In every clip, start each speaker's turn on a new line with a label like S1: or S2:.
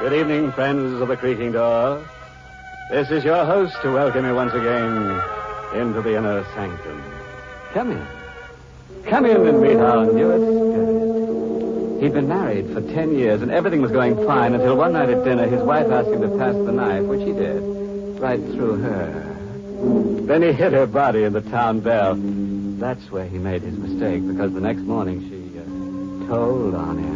S1: Good evening, friends of the creaking door. This is your host to welcome you once again into the Inner Sanctum. Come in. Come in and meet our newest spirit. He'd been married for 10 years, and everything was going fine until one night at dinner, his wife asked him to pass the knife, which he did, right through her. Then he hit her body in the town bell. That's where he made his mistake, because the next morning she told on him.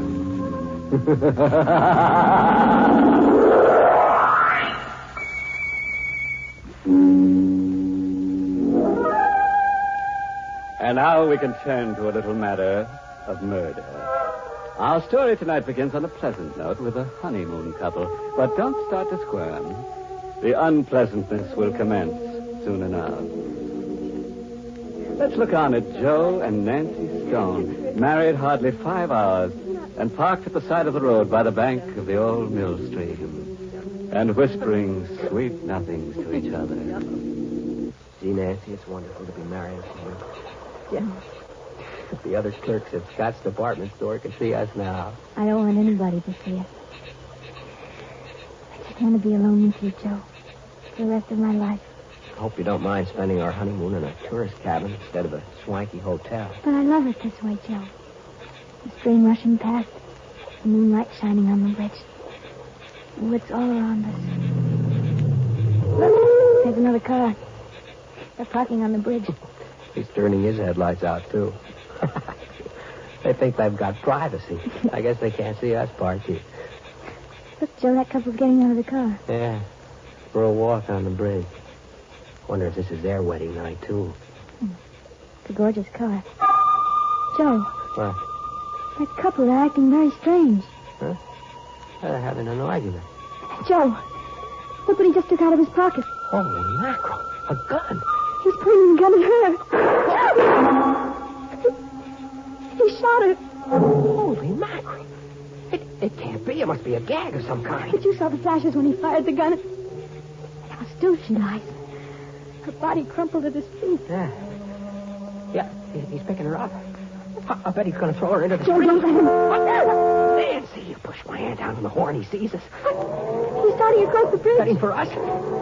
S1: And now we can turn to a little matter of murder. Our story tonight begins on a pleasant note with a honeymoon couple. But don't start to squirm. The unpleasantness will commence soon enough. Let's look on at Joe and Nancy Stone, married hardly 5 hours, and parked at the side of the road by the bank of the old mill stream, and whispering sweet nothings to each other.
S2: Gee, Nancy, it's wonderful to be married to you. Yeah. The other clerks at Scott's department store can see us now.
S3: I don't want anybody to see us. I just want to be alone with you, Joe, for the rest of my life.
S2: I hope you don't mind spending our honeymoon in a tourist cabin instead of a swanky hotel.
S3: But I love it this way, Joe. The stream rushing past, the moonlight shining on the bridge. The woods all around us. Look, there's another car. They're parking on the bridge.
S2: He's turning his headlights out, too. They think they've got privacy. I guess they can't see us parking.
S3: Look, Joe, that couple's getting out of the car.
S2: Yeah, for a walk on the bridge. Wonder if this is their wedding night, too.
S3: It's a gorgeous car. Joe.
S2: What?
S3: That couple, they're acting very strange.
S2: Huh? They're having an argument.
S3: Joe, look what he just took out of his pocket.
S2: Holy mackerel. A gun.
S3: He's pointing the gun at her. He shot her.
S2: Holy mackerel. It can't be. It must be a gag of some kind.
S3: But you saw the flashes when he fired the gun. How still she lies. Her body crumpled at his feet.
S2: Yeah, he's picking her up. I bet he's going to throw her into the
S3: Joe,
S2: street.
S3: don't let him.
S2: Nancy, you pushed my hand down on the horn. He sees us.
S3: He's starting across the bridge.
S2: Setting for us.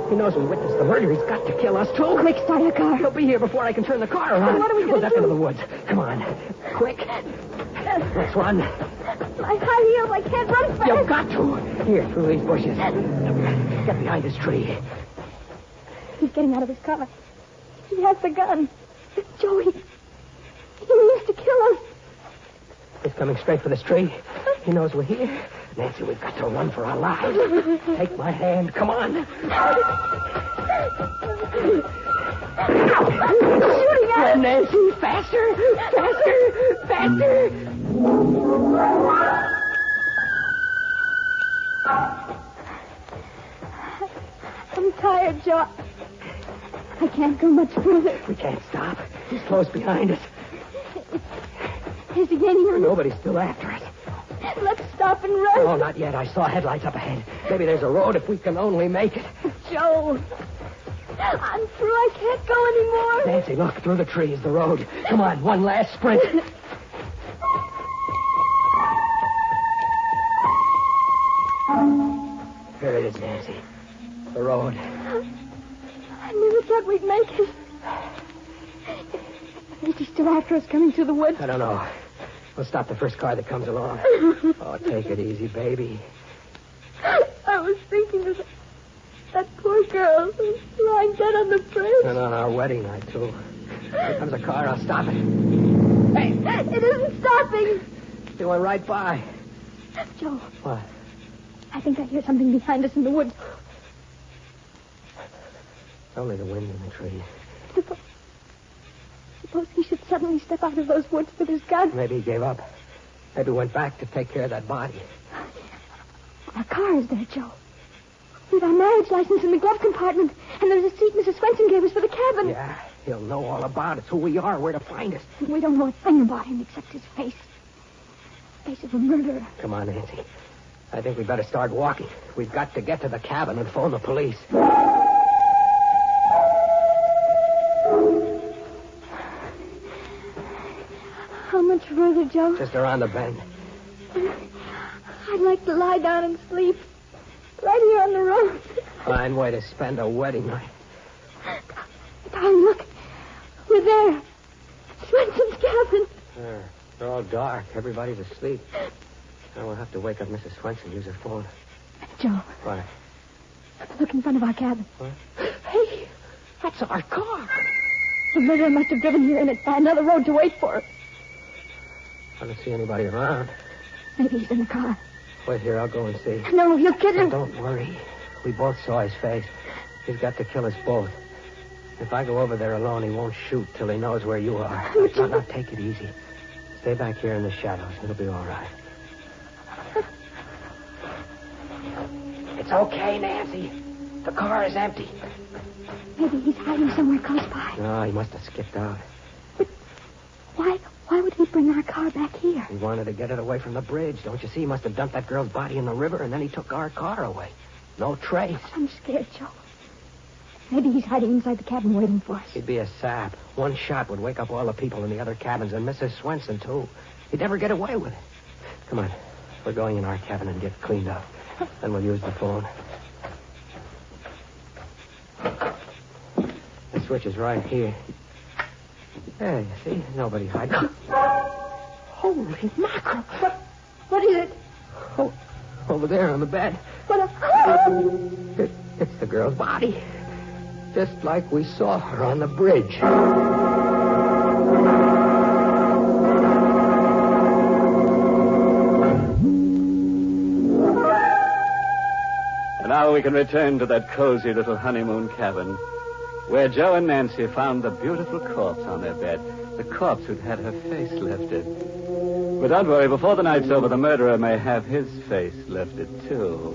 S2: He knows we witnessed the murder. He's got to kill us, too.
S3: Quick, start your car.
S2: He'll be here before I can turn the car around.
S3: What are we going to do?
S2: We'll duck into the woods. Come on. Quick. Let's run.
S3: My high heels, I can't run fast.
S2: You've got to. Here, through these bushes. Get behind this tree.
S3: He's getting out of his car. He has the gun. Joey, he means to kill us.
S2: He's coming straight for this tree. He knows we're here. Nancy, we've got to run for our lives. Take my hand. Come on.
S3: Shooting at us.
S2: Nancy, faster. Faster. Faster.
S3: I'm tired, Joe. I can't go much further.
S2: We can't stop. He's close behind us.
S3: Is he gaining on us?
S2: Nobody's still after us.
S3: Let's stop and run.
S2: Oh, not yet. I saw headlights up ahead. Maybe there's a road if we can only make it.
S3: Joe, I'm through. I can't go anymore.
S2: Nancy, look, through the trees, the road. Come on, one last sprint. Here it is, Nancy. The road.
S3: I never thought we'd make it. Is he still after us coming through the woods?
S2: I don't know. We'll stop the first car that comes along. Oh, take it easy, baby.
S3: I was thinking of that poor girl who's lying dead on the bridge.
S2: And on our wedding night, too. Here comes a car. I'll stop it. Hey!
S3: It isn't stopping.
S2: It went right by.
S3: Joe.
S2: What?
S3: I think I hear something behind us in the woods.
S2: Only the wind in the trees.
S3: Suppose he should suddenly step out of those woods with his gun.
S2: Maybe he gave up. Maybe went back to take care of that body.
S3: Our car is there, Joe. With our marriage license in the glove compartment. And there's a seat Mrs. Swenson gave us for the cabin.
S2: Yeah, he'll know all about us, who we are, where to find us.
S3: We don't know a thing about him except his face. The face of a murderer.
S2: Come on, Nancy. I think we'd better start walking. We've got to get to the cabin and phone the police.
S3: How much further, Joe?
S2: Just around the bend.
S3: I'd like to lie down and sleep. Right here on the road.
S2: Fine way to spend a wedding night.
S3: Darling, look. We're there. Swenson's cabin.
S2: It's all dark. Everybody's asleep. Now we'll have to wake up Mrs. Swenson, use her phone.
S3: Joe.
S2: What?
S3: Look in front of our cabin.
S2: What? Hey, that's our car.
S3: The murderer must have driven here in it by another road to wait for us.
S2: I don't see anybody around.
S3: Maybe he's in the car.
S2: Wait here, I'll go and see.
S3: No, you'll kid him.
S2: Don't worry. We both saw his face. He's got to kill us both. If I go over there alone, he won't shoot till he knows where you are. Now, take it easy. Stay back here in the shadows. It'll be all right. It's okay, Nancy. The car is empty.
S3: Maybe he's hiding somewhere close by.
S2: No, he must have skipped out.
S3: But why would he bring our car back here?
S2: He wanted to get it away from the bridge. Don't you see? He must have dumped that girl's body in the river, and then he took our car away. No trace.
S3: I'm scared, Joe. Maybe he's hiding inside the cabin waiting for us.
S2: He'd be a sap. One shot would wake up all the people in the other cabins, and Mrs. Swenson, too. He'd never get away with it. Come on. We're going in our cabin and get cleaned up. Then we'll use the phone. The switch is right here. There, you see? Nobody hiding. Holy mackerel.
S3: What is it?
S2: Oh, over there on the bed.
S3: What
S2: It's the girl's body. Just like we saw her on the bridge.
S1: And now we can return to that cozy little honeymoon cabin where Joe and Nancy found the beautiful corpse on their bed, the corpse who'd had her face lifted. But don't worry, before the night's over, the murderer may have his face lifted, too,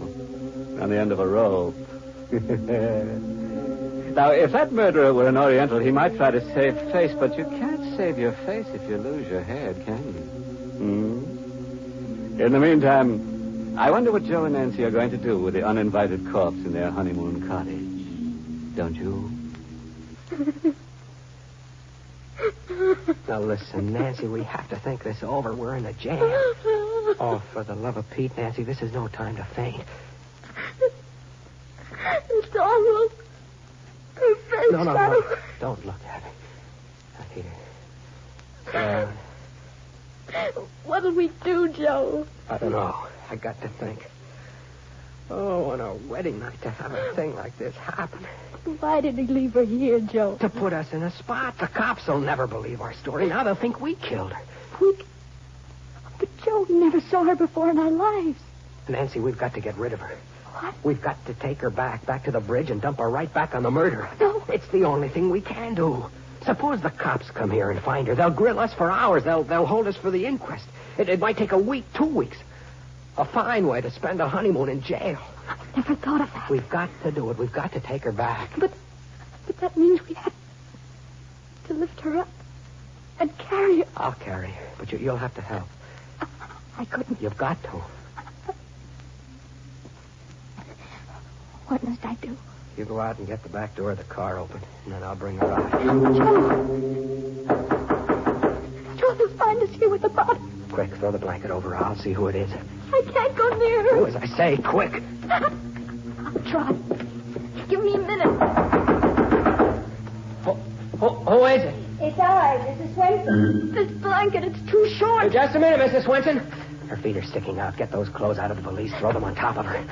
S1: on the end of a rope. Now, if that murderer were an Oriental, he might try to save face, but you can't save your face if you lose your head, can you? In the meantime, I wonder what Joe and Nancy are going to do with the uninvited corpse in their honeymoon cottage. Don't you?
S2: Now, listen, Nancy, we have to think this over. We're in a jam. Oh, for the love of Pete, Nancy, this is no time to faint.
S3: It's almost perfect.
S2: No. Don't look at me. Now, here.
S3: What'll we do, Joe?
S2: I don't know. I got to think. Oh, on our wedding night to have a thing like this happen.
S3: Why did he leave her here, Joe?
S2: To put us in a spot. The cops will never believe our story. Now they'll think we killed her.
S3: But Joe, we never saw her before in our lives.
S2: Nancy, we've got to get rid of her.
S3: What?
S2: We've got to take her back to the bridge and dump her right back on the murderer.
S3: No.
S2: It's the only thing we can do. Suppose the cops come here and find her. They'll grill us for hours. They'll hold us for the inquest. It might take a week, 2 weeks. A fine way to spend a honeymoon in jail.
S3: I never thought of that.
S2: We've got to do it. We've got to take her back.
S3: But that means we have to lift her up and carry her.
S2: I'll carry her, but you'll have to help.
S3: I couldn't.
S2: You've got to.
S3: What must I do?
S2: You go out and get the back door of the car open, and then I'll bring her out.
S3: Joe, they'll find us here with the body.
S2: Quick, throw the blanket over her. I'll see who it is.
S3: I can't go near her.
S2: Do as I say, quick.
S3: I'll try. Give me a minute.
S2: Who is it?
S3: It's I, Mrs. Swenson. This blanket, it's too short.
S2: Just a minute, Mrs. Swenson. Her feet are sticking out. Get those clothes out of the valise. Throw them on top of her.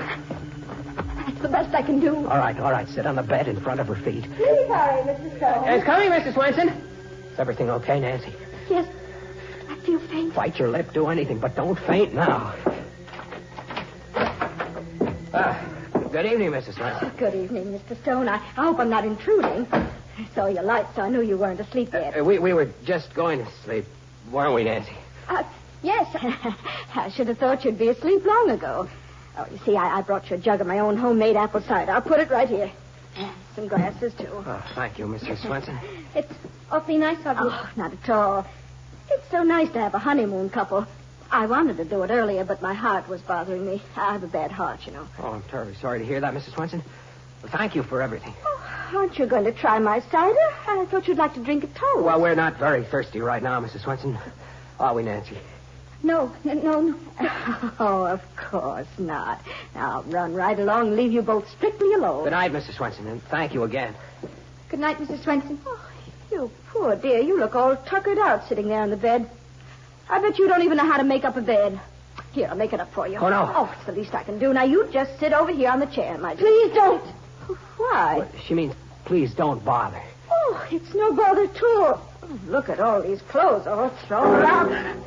S3: That's the best I can do.
S2: All right. Sit on the bed in front of her feet.
S3: Please hurry, Mrs. Stone.
S2: It's coming, Mrs. Swenson. Is everything okay, Nancy?
S3: Yes. I feel faint.
S2: Bite your lip, do anything, but don't faint now. Good evening, Mrs. Swenson.
S3: Good evening, Mr. Stone. I hope I'm not intruding. I saw your light, so I knew you weren't asleep yet.
S2: We were just going to sleep, weren't we, Nancy?
S3: Yes. I should have thought you'd be asleep long ago. Oh, you see, I brought you a jug of my own homemade apple cider. I'll put it right here. Some glasses, too.
S2: Oh, thank you, Mrs. Swenson.
S3: It's awfully nice of you. Oh, not at all. It's so nice to have a honeymoon couple. I wanted to do it earlier, but my heart was bothering me. I have a bad heart, you know.
S2: Oh, I'm terribly sorry to hear that, Mrs. Swenson. Well, thank you for everything.
S3: Oh, aren't you going to try my cider? I thought you'd like to drink it toast.
S2: Well, we're not very thirsty right now, Mrs. Swenson. Are we, Nancy?
S3: No.
S4: Oh, of course not. Now, I'll run right along and leave you both strictly alone.
S2: Good night, Mrs. Swenson, and thank you again.
S3: Good night, Mrs. Swenson.
S4: Oh, you poor dear. You look all tuckered out sitting there on the bed. I bet you don't even know how to make up a bed. Here, I'll make it up for you.
S2: Oh, no.
S4: Oh, it's the least I can do. Now, you just sit over here on the chair, my dear.
S3: Please don't.
S4: Why?
S2: What, she means, please don't bother.
S4: Oh, it's no bother at all. Oh, look at all these clothes all thrown around.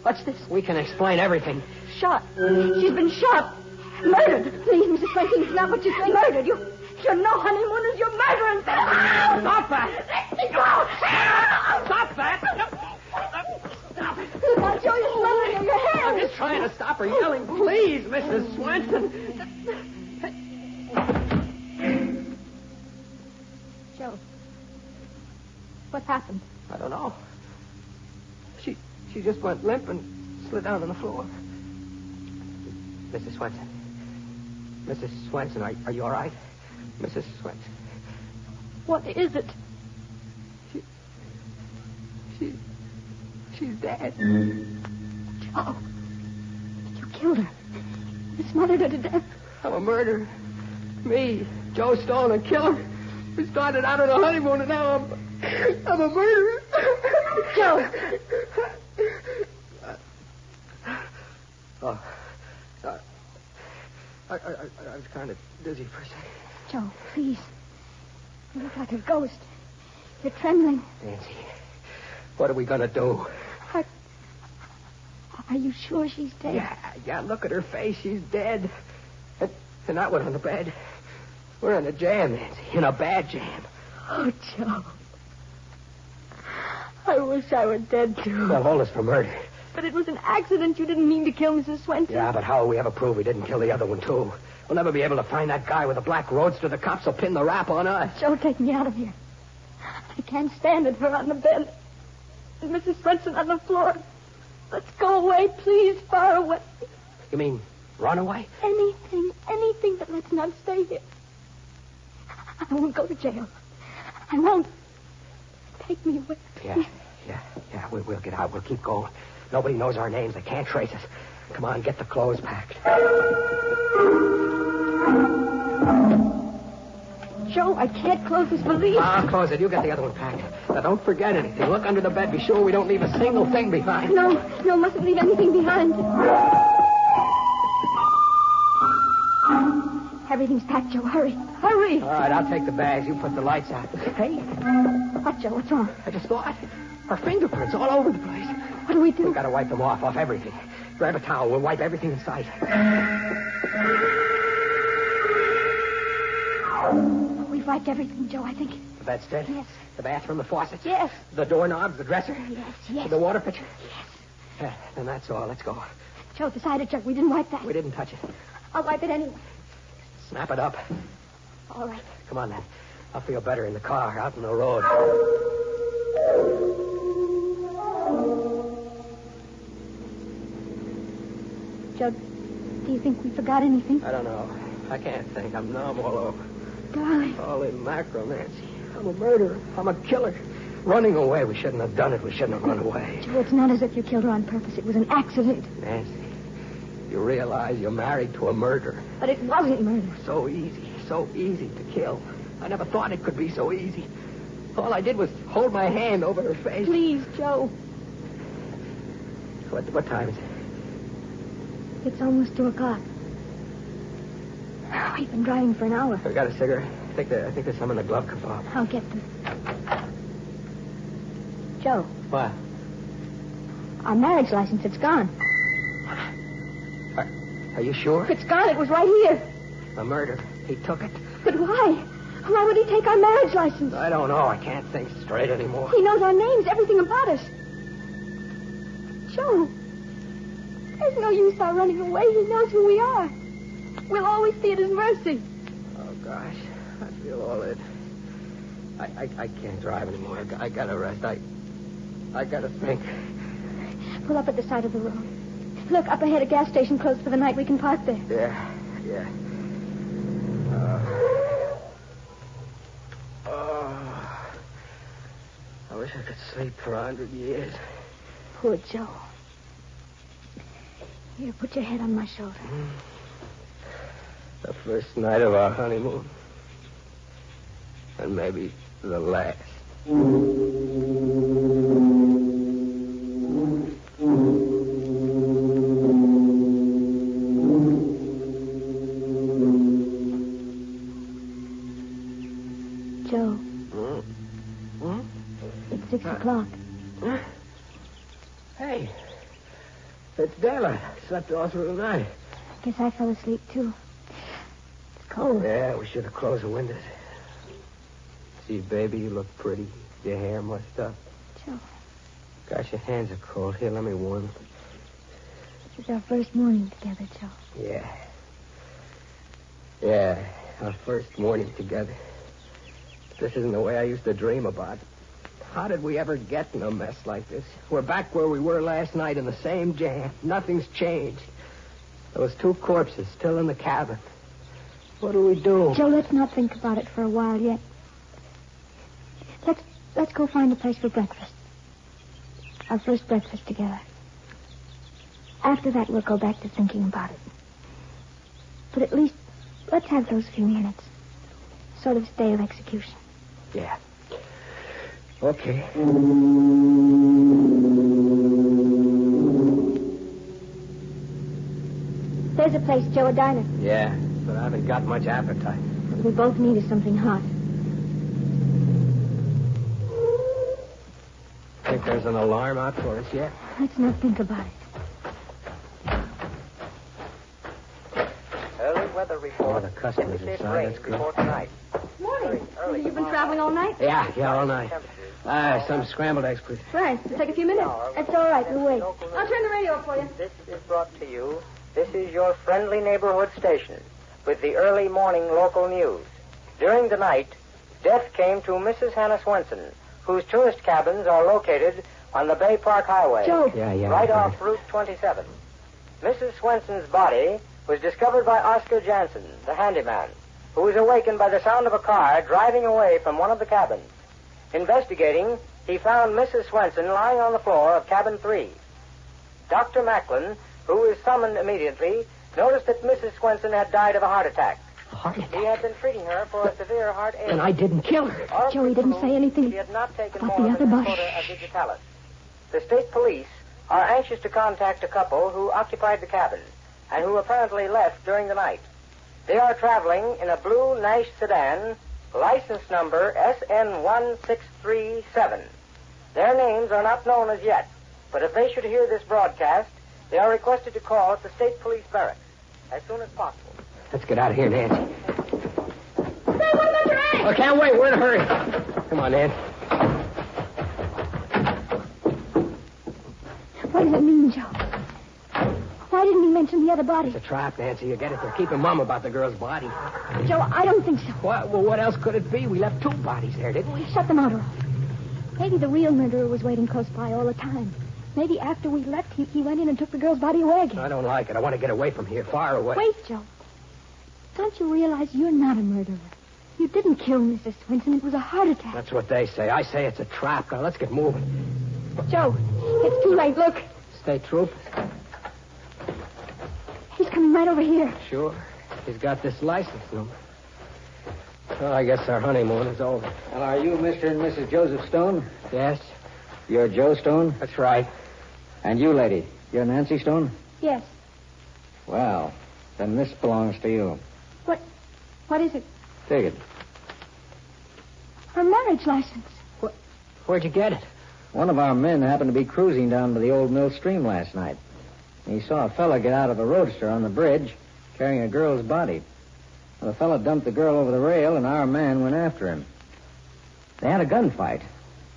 S4: What's this?
S2: We can explain everything.
S4: Shot. She's been shot. Murdered. Please, Mrs. Franklin, it's not what you think. Murdered. You're no honeymooners. You're murdering.
S2: Stop that!
S4: Let me go.
S2: Stop that!
S4: Look, I'll show you smothering of your hands.
S2: I'm just trying to stop her yelling. Please, Mrs. Swenson.
S3: Joe. What happened?
S2: I don't know. She just went limp and slid down on the floor. Mrs. Swenson. Mrs. Swenson, are you all right? Mrs. Swenson.
S3: What is it?
S2: She's dead.
S3: Joe. You killed her. You smothered her to death.
S2: I'm a murderer. Me, Joe Stone, a killer. We started out on a honeymoon and now I'm a murderer.
S3: Joe.
S2: Oh, I was kind of dizzy for a second.
S3: Joe, please. You look like a ghost. You're trembling.
S2: Nancy, what are we going to do?
S3: Are you sure she's dead?
S2: Yeah, look at her face. She's dead. And not we're on the bed. We're in a jam, Nancy. In a bad jam.
S3: Oh, Joe. I wish I were dead, too.
S2: They'll hold us for murder.
S3: But it was an accident. You didn't mean to kill Mrs. Swenson.
S2: Yeah, but how will we ever prove we didn't kill the other one, too? We'll never be able to find that guy with the black roadster. The cops will pin the rap on us.
S3: Joe, take me out of here. I can't stand it. Her on the bed. And Mrs. Swenson on the floor. Let's go away, please, far away.
S2: You mean run away?
S3: Anything, but let's not stay here. I won't go to jail. I won't. Take me away.
S2: Yeah. We'll get out. We'll keep going. Nobody knows our names. They can't trace us. Come on, get the clothes packed.
S3: Joe, I can't close this valise.
S2: I'll close it. You get the other one packed. Now, don't forget anything. Look under the bed. Be sure we don't leave a single thing behind.
S3: No, mustn't leave anything behind. Everything's packed, Joe. Hurry.
S2: All right, I'll take the bags. You put the lights out. Hey,
S3: What, Joe? What's wrong?
S2: I just thought. Our fingerprints all over the place.
S3: What do we do?
S2: We've got to wipe them off everything. Grab a towel. We'll wipe everything in sight.
S3: We've wiped everything, Joe, I think.
S2: The bedstead?
S3: Yes.
S2: The bathroom, the faucets?
S3: Yes.
S2: The doorknobs, the dresser?
S3: Yes.
S2: The water pitcher?
S3: Yes.
S2: Yeah, then that's all. Let's go.
S3: Joe, beside it, Joe. We didn't wipe that.
S2: We didn't touch it.
S3: I'll wipe it anyway.
S2: Snap it up.
S3: All right.
S2: Come on, then. I'll feel better in the car, out on the road.
S3: Joe, do you think we forgot anything?
S2: I don't know. I can't think. I'm numb all over.
S3: Golly.
S2: Holy mackerel, Nancy. I'm a murderer. I'm a killer. Running away. We shouldn't have done it. We shouldn't have run away.
S3: Joe, it's not as if you killed her on purpose. It was an accident.
S2: Nancy, you realize you're married to a murderer.
S3: But it wasn't murder.
S2: So easy to kill. I never thought it could be so easy. All I did was hold my hand over her face.
S3: Please, Joe.
S2: What time is it?
S3: It's almost 2:00. We've been driving for an hour.
S2: I got a cigarette. I think there's some in the glove compartment.
S3: I'll get them. Joe,
S2: What?
S3: our marriage license, it's gone.
S2: Are you sure?
S3: It's gone. It was right here.
S2: A murder. He took it.
S3: But why? Why would he take our marriage license?
S2: I don't know. I can't think straight anymore.
S3: He knows our names, everything about us. Joe, there's no use our running away. He knows who we are. We'll always be at his mercy.
S2: Oh, gosh. I feel all it. I can't drive anymore. I gotta rest. I gotta think.
S3: Pull up at the side of the road. Look, up ahead, a gas station closed for the night. We can park there.
S2: Yeah. I wish I could sleep for 100 years.
S3: Poor Joe. Here, put your head on my shoulder.
S2: The first night of our honeymoon. And maybe the last.
S3: Joe. It's 6 o'clock.
S2: Hey. It's daylight. I slept all through the night.
S3: Guess I fell asleep, too. It's cold.
S2: Yeah, we should have closed the windows. See, baby, you look pretty. Your hair mussed up.
S3: Joe.
S2: Gosh, your hands are cold. Here, let me warm them.
S3: This is our first morning together, Joe.
S2: Yeah. Yeah, our first morning together. This isn't the way I used to dream about. How did we ever get in a mess like this? We're back where we were last night in the same jam. Nothing's changed. Those two corpses still in the cabin. What do we do?
S3: Joe, let's not think about it for a while yet. Let's go find a place for breakfast. Our first breakfast together. After that, we'll go back to thinking about it. But at least, let's have those few minutes. Sort of stay of execution.
S2: Yeah. Okay.
S3: There's a place, Joe, a diner.
S2: Yeah, but I haven't got much appetite.
S3: What we both need is something hot.
S2: Think there's an alarm out for us yet?
S3: Let's not think about it.
S5: Early weather report.
S2: Oh, the customers
S5: Indicate
S2: inside.
S5: rain
S2: That's good.
S5: before tonight.
S4: Morning.
S5: Early
S4: You've been traveling all night?
S2: Yeah, all night. Some scrambled eggs, please.
S4: Right. It'll take a few minutes.
S3: That's all right. We'll wait.
S4: I'll turn the radio up for you.
S5: This is brought to you. This is your friendly neighborhood station with the early morning local news. During the night, death came to Mrs. Hannah Swenson, whose tourist cabins are located on the Bay Park Highway.
S3: Joe.
S2: Yeah.
S5: Right off Route 27. Mrs. Swenson's body was discovered by Oscar Jansen, the handyman, who was awakened by the sound of a car driving away from one of the cabins. Investigating, he found Mrs. Swenson lying on the floor of cabin 3. Dr. Macklin, who was summoned immediately, noticed that Mrs. Swenson had died of a heart attack.
S2: A heart attack?
S5: He had been treating her for a severe heart ailment.
S2: And I didn't kill her.
S5: All
S3: Joey didn't say anything
S5: He had not taken
S3: about
S5: more
S3: the
S5: than
S3: other
S5: a
S3: body.
S5: quota of digitalis. The state police are anxious to contact a couple who occupied the cabin and who apparently left during the night. They are traveling in a blue Nash sedan, license number SN1637. Their names are not known as yet, but if they should hear this broadcast, they are requested to call at the state police barracks as soon as possible.
S2: Let's get out of here, Nancy.
S4: Say, what about your eggs?
S2: I can't wait. We're in a hurry. Come on, Nancy.
S3: What does it mean, Joe? Why didn't he mention the other body?
S2: It's a trap, Nancy. You get it? They're keeping Mum about the girl's body.
S3: Joe, I don't think so.
S2: What? Well, what else could it be? We left two bodies there, didn't we?
S3: Shut the motor off. Maybe the real murderer was waiting close by all the time. Maybe after we left, he went in and took the girl's body away again.
S2: I don't like it. I want to get away from here, far away.
S3: Wait, Joe. Don't you realize you're not a murderer? You didn't kill Mrs. Swenson. It was a heart attack.
S2: That's what they say. I say it's a trap. Now, let's get moving.
S3: Joe, it's too late. Look.
S2: State troopers?
S3: He's coming right over here.
S2: Sure. He's got this license number. Well, I guess our honeymoon is over.
S6: Well, are you Mr. and Mrs. Joseph Stone?
S2: Yes?
S6: You're Joe Stone?
S2: That's right.
S6: And you, lady, you're Nancy Stone?
S3: Yes.
S6: Well, then this belongs to you.
S3: What is it?
S6: Take it.
S3: Her marriage license.
S2: Where'd you get it?
S6: One of our men happened to be cruising down by the old mill stream last night. He saw a fella get out of a roadster on the bridge carrying a girl's body. Well, the fella dumped the girl over the rail, and our man went after him. They had a gunfight,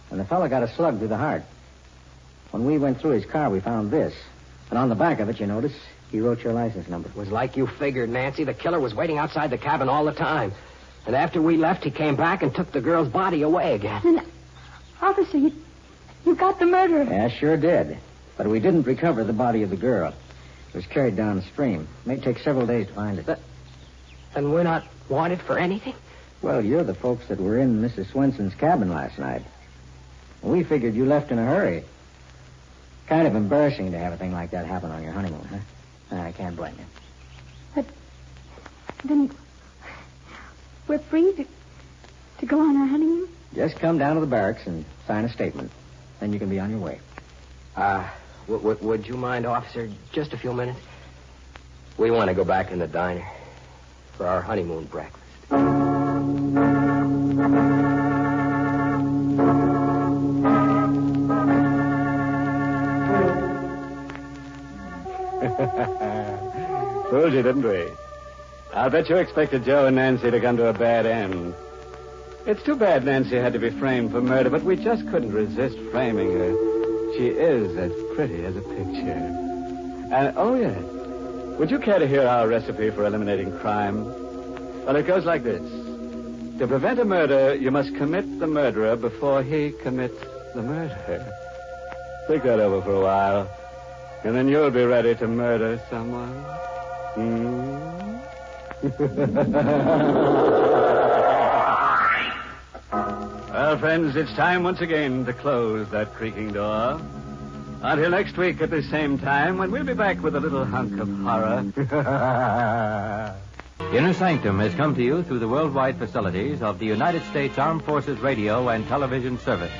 S6: and the fella got a slug through the heart. When we went through his car, we found this. And on the back of it, you notice, he wrote your license number.
S2: It was like you figured, Nancy. The killer was waiting outside the cabin all the time. And after we left, he came back and took the girl's body away again.
S3: Then, officer, you got the murderer.
S6: Yeah, sure did. But we didn't recover the body of the girl. It was carried downstream. It may take several days to find it.
S2: And we're not wanted for anything?
S6: Well, you're the folks that were in Mrs. Swenson's cabin last night. We figured you left in a hurry. Kind of embarrassing to have a thing like that happen on your honeymoon, huh? I can't blame you.
S3: But then we're free to go on our honeymoon?
S6: Just come down to the barracks and sign a statement. Then you can be on your way.
S2: Would you mind, officer, just a few minutes? We want to go back in the diner for our honeymoon breakfast.
S1: Fooled you, didn't we? I'll bet you expected Joe and Nancy to come to a bad end. It's too bad Nancy had to be framed for murder, but we just couldn't resist framing her. She is as pretty as a picture. And, oh, yes. Would you care to hear our recipe for eliminating crime? Well, it goes like this. To prevent a murder, you must commit the murderer before he commits the murder. Think that over for a while, and then you'll be ready to murder someone. Well, friends, it's time once again to close that creaking door. Until next week at the same time, when we'll be back with a little hunk of horror.
S7: Inner Sanctum has come to you through the worldwide facilities of the United States Armed Forces Radio and Television Service.